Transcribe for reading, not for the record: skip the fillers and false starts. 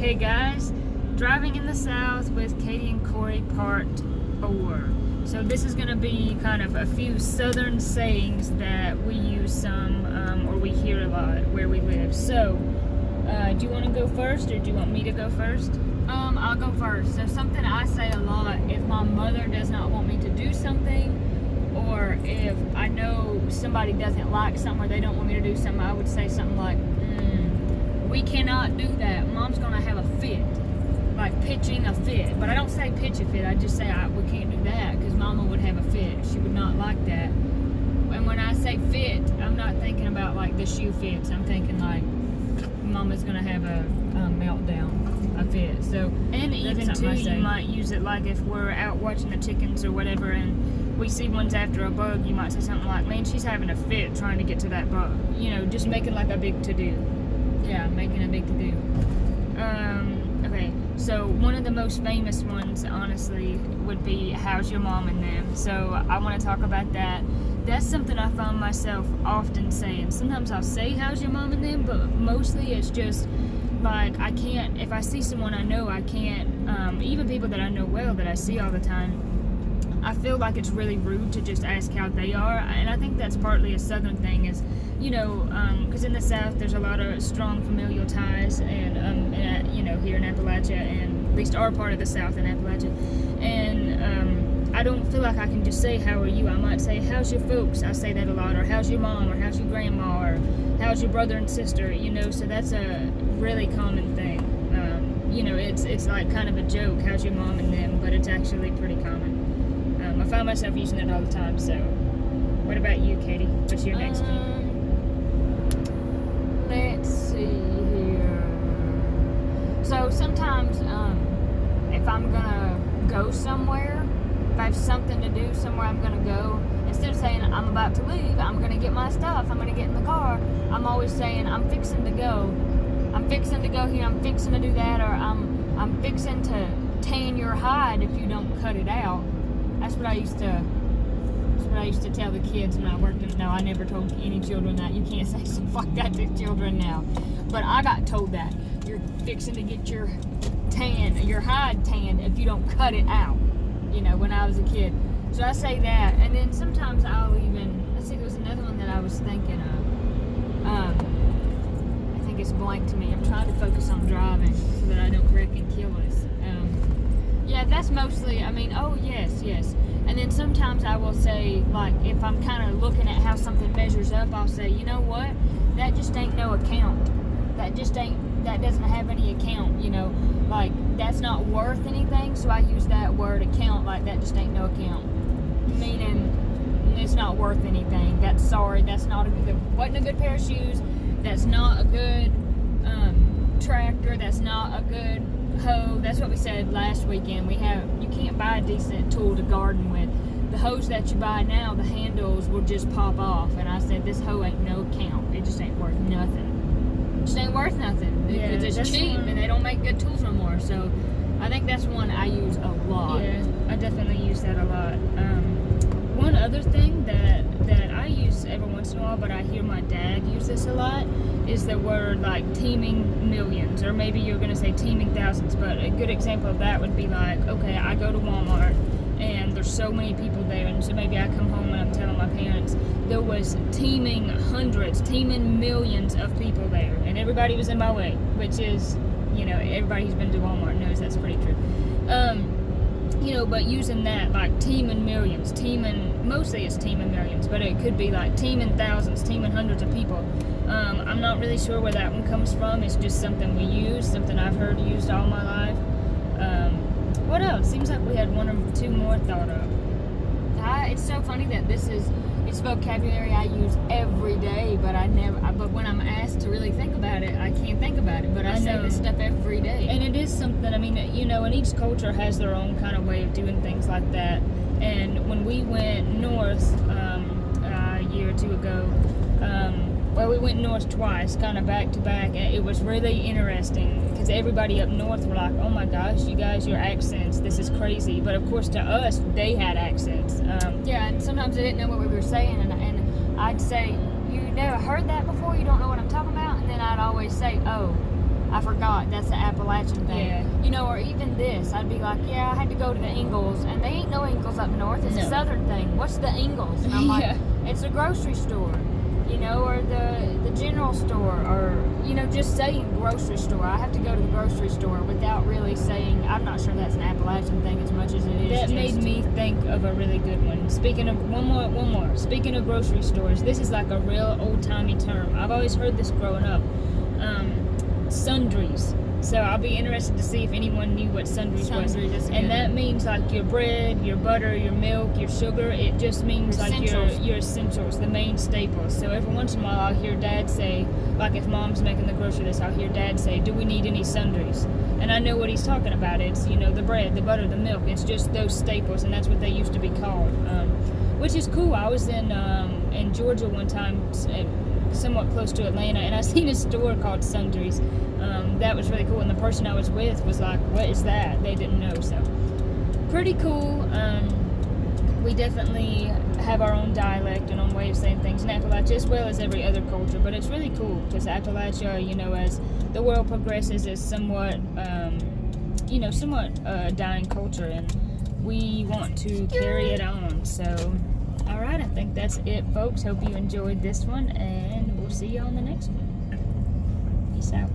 Okay guys, driving in the South with Katie and Corie part 4. So this is going to be kind of a few southern sayings that we use some or we hear a lot where we live. So do you want to go first or do you want me to go first? I'll go first. So something I say a lot if my mother does not want me to do something, or if I know somebody doesn't like something or they don't want me to do something, I would say something like, we cannot do that. Mom's gonna have a fit. Like pitching a fit. But I don't say pitch a fit, I just say we can't do that because Mama would have a fit. She would not like that. And when I say fit, I'm not thinking about like the shoe fits. I'm thinking like Mama's gonna have a meltdown, a fit. So, and even too, you might use it like if we're out watching the chickens or whatever and we see one's after a bug, you might say something like, man, she's having a fit trying to get to that bug. You know, just making like a big to-do. Yeah, making a big to-do. Okay, so one of the most famous ones, honestly, would be, how's your mom and them? So I want to talk about that. That's something I found myself often saying. Sometimes I'll say, how's your mom and them? But mostly it's just, like, I can't, if I see someone I know, I can't, even people that I know well, that I see all the time, I feel like it's really rude to just ask how they are. And I think that's partly a southern thing is, you know, because in the South there's a lot of strong familial ties, and you know, here in Appalachia, and at least our part of the South in Appalachia, and I don't feel like I can just say, how are you? I might say, how's your folks? I say that a lot, or how's your mom, or how's your grandma, or how's your brother and sister, you know, so that's a really common thing. You know, it's like kind of a joke, how's your mom and them, but it's actually pretty common. I find myself using it all the time. So what about you, Katie? What's your next one? Let's see here. So sometimes if I'm gonna go somewhere, if I have something to do somewhere I'm gonna go, instead of saying I'm about to leave, I'm gonna get my stuff, I'm gonna get in the car, I'm always saying I'm fixing to go. I'm fixing to go here, I'm fixing to do that, or I'm fixing to tan your hide if you don't cut it out. That's what I used to tell the kids when I worked in. No, I never told any children that. You can't say stuff like that to children now. But I got told that. You're fixing to get your hide tanned if you don't cut it out. You know, when I was a kid. So I say that. And then sometimes I'll even, let's see, there was another one that I was thinking of. I think it's blank to me. I'm trying to focus on driving so that I don't wreck and kill us. Yeah, that's mostly, I mean, oh, yes. And then sometimes I will say, like, if I'm kind of looking at how something measures up, I'll say, you know what? That just ain't no account. That doesn't have any account, you know? Like, that's not worth anything, so I use that word account, like, that just ain't no account. Meaning, it's not worth anything. That's sorry, that's not wasn't a good pair of shoes. That's not a good tractor. That's not a good hoe. That's what we said last weekend. You can't buy a decent tool to garden with. The hoes that you buy now, the handles will just pop off, and I said this hoe ain't no count. It just ain't worth nothing. It just ain't worth nothing because it's cheap and they don't make good tools no more. So I think that's one I use a lot. Yeah, I definitely use that a lot. One other thing that I use every once in a while, but I hear my dad use this a lot, is the word like teeming millions, or maybe you're going to say teeming thousands, but a good example of that would be like, okay, I go to Walmart and there's so many people there, and so maybe I come home and I'm telling my parents there was teeming hundreds, teeming millions of people there, and everybody was in my way, which is, you know, everybody who's been to Walmart knows that's pretty true. You know, but using that, like teeming millions, mostly it's teeming millions, but it could be like teeming thousands, teeming hundreds of people. I'm not really sure where that one comes from. It's just something we use, something I've heard used all my life. What else? Seems like we had one or two more thought of. It's so funny that it's vocabulary I use every day, but but when I'm asked to really think about it, I can't think about it, but I say this stuff every day. And it is something, I mean, you know, and each culture has their own kind of way of doing things like that. And when we went north a year or two ago, well, we went north twice, kind of back to back, and it was really interesting because everybody up north were like, oh my gosh, you guys, your accents, this is crazy. But of course to us, they had accents. Yeah, and sometimes they didn't know what we were saying, and I'd say, you never heard that before, you don't know what I'm talking about, and then I'd always say, oh, I forgot that's the Appalachian thing. Yeah. You know, or even this, I'd be like, yeah, I had to go to the Ingles, and they ain't no Ingles up north. It's a southern thing. What's the Ingles? And I'm like, it's a grocery store, you know, or the general store, or, you know, just saying grocery store. I have to go to the grocery store without really saying, I'm not sure that's an Appalachian thing as much as it is. That made me think of a really good one. Speaking of, one more. Speaking of grocery stores, this is like a real old-timey term. I've always heard this growing up. Sundries. So I'll be interested to see if anyone knew what sundries was. And that means like your bread, your butter, your milk, your sugar. It just means like your essentials, the main staples. So every once in a while I'll hear Dad say, like if Mom's making the grocery list, I'll hear Dad say, do we need any sundries? And I know what he's talking about. It's, you know, the bread, the butter, the milk. It's just those staples, and that's what they used to be called. Which is cool. I was in Georgia one time, somewhat close to Atlanta, and I seen a store called Sundries. That was really cool, and the person I was with was like, what is that? They didn't know. So pretty cool. We definitely have our own dialect and own way of saying things in Appalachia, as well as every other culture, but it's really cool because Appalachia, you know, as the world progresses, is somewhat a dying culture, and we want to carry it on. So all right, I think that's it, folks. Hope you enjoyed this one, and we'll see you on the next one. Peace out.